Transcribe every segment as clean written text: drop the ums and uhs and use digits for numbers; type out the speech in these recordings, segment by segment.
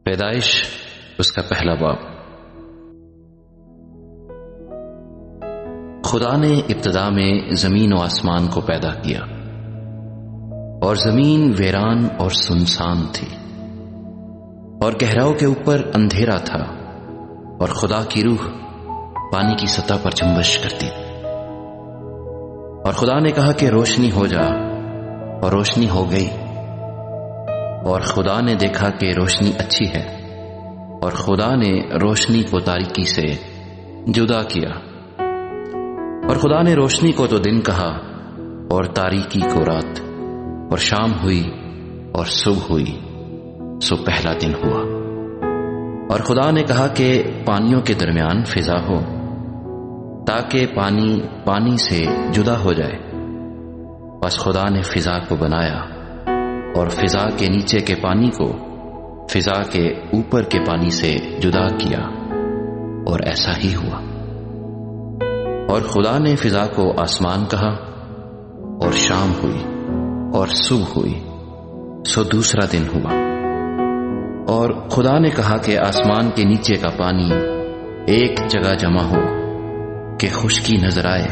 پیدائش اس کا پہلا باب۔ خدا نے ابتدا میں زمین و آسمان کو پیدا کیا، اور زمین ویران اور سنسان تھی، اور گہراؤں کے اوپر اندھیرا تھا، اور خدا کی روح پانی کی سطح پر جنبش کرتی تھی۔ اور خدا نے کہا کہ روشنی ہو جا، اور روشنی ہو گئی۔ اور خدا نے دیکھا کہ روشنی اچھی ہے، اور خدا نے روشنی کو تاریکی سے جدا کیا۔ اور خدا نے روشنی کو تو دن کہا، اور تاریکی کو رات۔ اور شام ہوئی اور صبح ہوئی، سو پہلا دن ہوا۔ اور خدا نے کہا کہ پانیوں کے درمیان فضا ہو، تاکہ پانی پانی سے جدا ہو جائے۔ بس خدا نے فضا کو بنایا، اور فضا کے نیچے کے پانی کو فضا کے اوپر کے پانی سے جدا کیا، اور ایسا ہی ہوا۔ اور خدا نے فضا کو آسمان کہا، اور شام ہوئی اور صبح ہوئی، سو دوسرا دن ہوا۔ اور خدا نے کہا کہ آسمان کے نیچے کا پانی ایک جگہ جمع ہو کہ خشکی نظر آئے،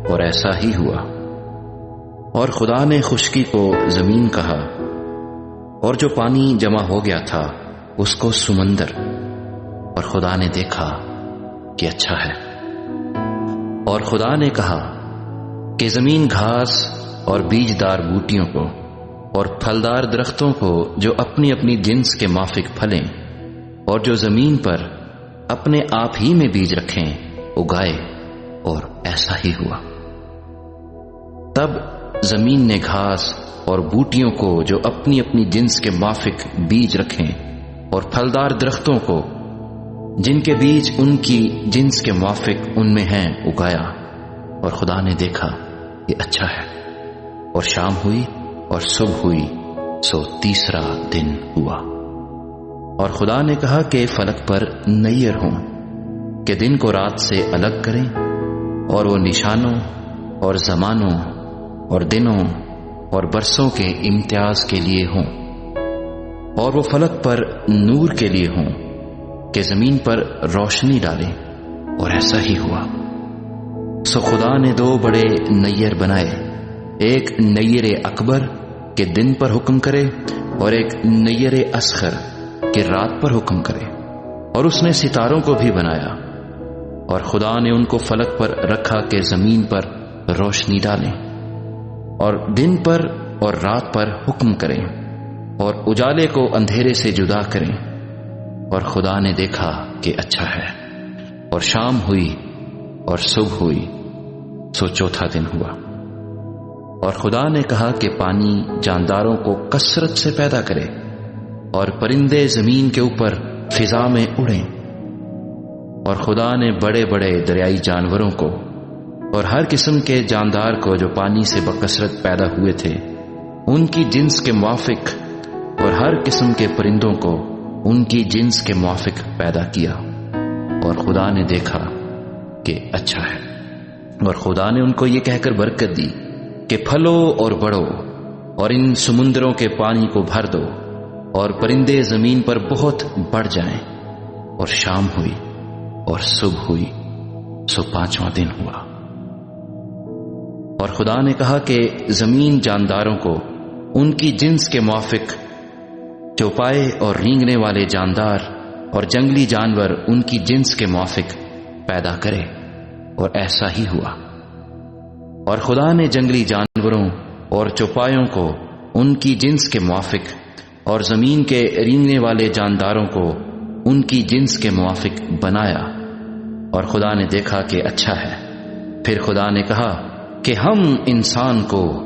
اور ایسا ہی ہوا۔ اور خدا نے خشکی کو زمین کہا، اور جو پانی جمع ہو گیا تھا اس کو سمندر۔ اور خدا نے دیکھا کہ اچھا ہے۔ اور خدا نے کہا کہ زمین گھاس اور بیجدار بوٹیوں کو اور پھلدار درختوں کو جو اپنی اپنی جنس کے مافک پھلیں، اور جو زمین پر اپنے آپ ہی میں بیج رکھیں، اگائے، اور ایسا ہی ہوا۔ تب زمین نے گھاس اور بوٹیوں کو جو اپنی اپنی جنس کے مافک بیج رکھیں، اور پھلدار درختوں کو جن کے بیج ان کی جنس کے موافق ان میں ہیں، اگایا۔ اور خدا نے دیکھا کہ اچھا ہے۔ اور شام ہوئی اور صبح ہوئی، سو تیسرا دن ہوا۔ اور خدا نے کہا کہ فلک پر نیر ہوں کہ دن کو رات سے الگ کریں، اور وہ نشانوں اور زمانوں اور دنوں اور برسوں کے امتیاز کے لیے ہوں، اور وہ فلک پر نور کے لیے ہوں کہ زمین پر روشنی ڈالیں، اور ایسا ہی ہوا۔ سو خدا نے دو بڑے نیر بنائے، ایک نیر اکبر کہ دن پر حکم کرے، اور ایک نیر اصغر کہ رات پر حکم کرے۔ اور اس نے ستاروں کو بھی بنایا، اور خدا نے ان کو فلک پر رکھا کہ زمین پر روشنی ڈالیں، اور دن پر اور رات پر حکم کریں، اور اجالے کو اندھیرے سے جدا کریں۔ اور خدا نے دیکھا کہ اچھا ہے۔ اور شام ہوئی اور صبح ہوئی، سو چوتھا دن ہوا۔ اور خدا نے کہا کہ پانی جانداروں کو کثرت سے پیدا کرے، اور پرندے زمین کے اوپر فضا میں اڑیں۔ اور خدا نے بڑے بڑے دریائی جانوروں کو اور ہر قسم کے جاندار کو جو پانی سے بکثرت پیدا ہوئے تھے ان کی جنس کے موافق، اور ہر قسم کے پرندوں کو ان کی جنس کے موافق پیدا کیا۔ اور خدا نے دیکھا کہ اچھا ہے۔ اور خدا نے ان کو یہ کہہ کر برکت دی کہ پھلو اور بڑھو، اور ان سمندروں کے پانی کو بھر دو، اور پرندے زمین پر بہت بڑھ جائیں۔ اور شام ہوئی اور صبح ہوئی، سو پانچواں دن ہوا۔ اور خدا نے کہا کہ زمین جانداروں کو ان کی جنس کے موافق، چوپائے اور رینگنے والے جاندار اور جنگلی جانور ان کی جنس کے موافق پیدا کرے، اور ایسا ہی ہوا۔ اور خدا نے جنگلی جانوروں اور چوپایوں کو ان کی جنس کے موافق، اور زمین کے رینگنے والے جانداروں کو ان کی جنس کے موافق بنایا۔ اور خدا نے دیکھا کہ اچھا ہے۔ پھر خدا نے کہا کہ ہم انسان کو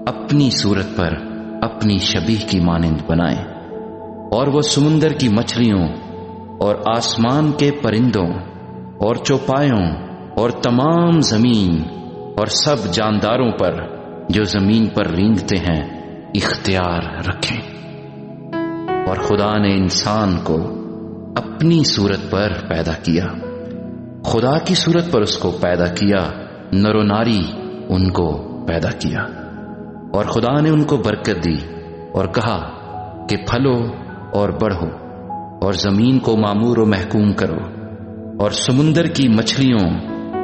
اپنی صورت پر اپنی شبیہ کی مانند بنائیں، اور وہ سمندر کی مچھلیوں اور آسمان کے پرندوں اور چوپایوں اور تمام زمین اور سب جانداروں پر جو زمین پر رینگتے ہیں اختیار رکھیں۔ اور خدا نے انسان کو اپنی صورت پر پیدا کیا، خدا کی صورت پر اس کو پیدا کیا، نر و ناری ان کو پیدا کیا۔ اور خدا نے ان کو برکت دی اور کہا کہ پھلو اور بڑھو اور زمین کو معمور و محکوم کرو، اور سمندر کی مچھلیوں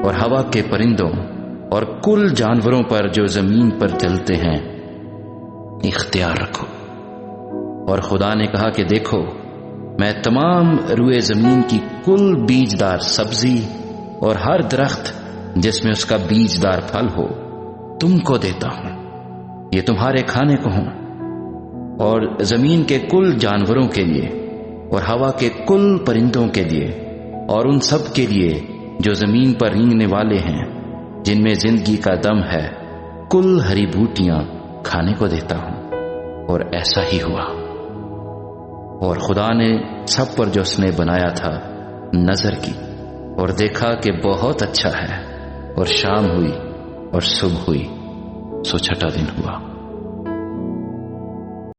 اور ہوا کے پرندوں اور کل جانوروں پر جو زمین پر چلتے ہیں اختیار رکھو۔ اور خدا نے کہا کہ دیکھو، میں تمام روئے زمین کی کل بیجدار سبزی اور ہر درخت جس میں اس کا بیجدار پھل ہو تم کو دیتا ہوں، یہ تمہارے کھانے کو ہوں، اور زمین کے کل جانوروں کے لیے اور ہوا کے کل پرندوں کے لیے اور ان سب کے لیے جو زمین پر رینگنے والے ہیں جن میں زندگی کا دم ہے، کل ہری بوٹیاں کھانے کو دیتا ہوں۔ اور ایسا ہی ہوا۔ اور خدا نے سب پر جو اس نے بنایا تھا نظر کی، اور دیکھا کہ بہت اچھا ہے، اور شام ہوئی اور صبح ہوئی، سو چھٹا دن ہوا۔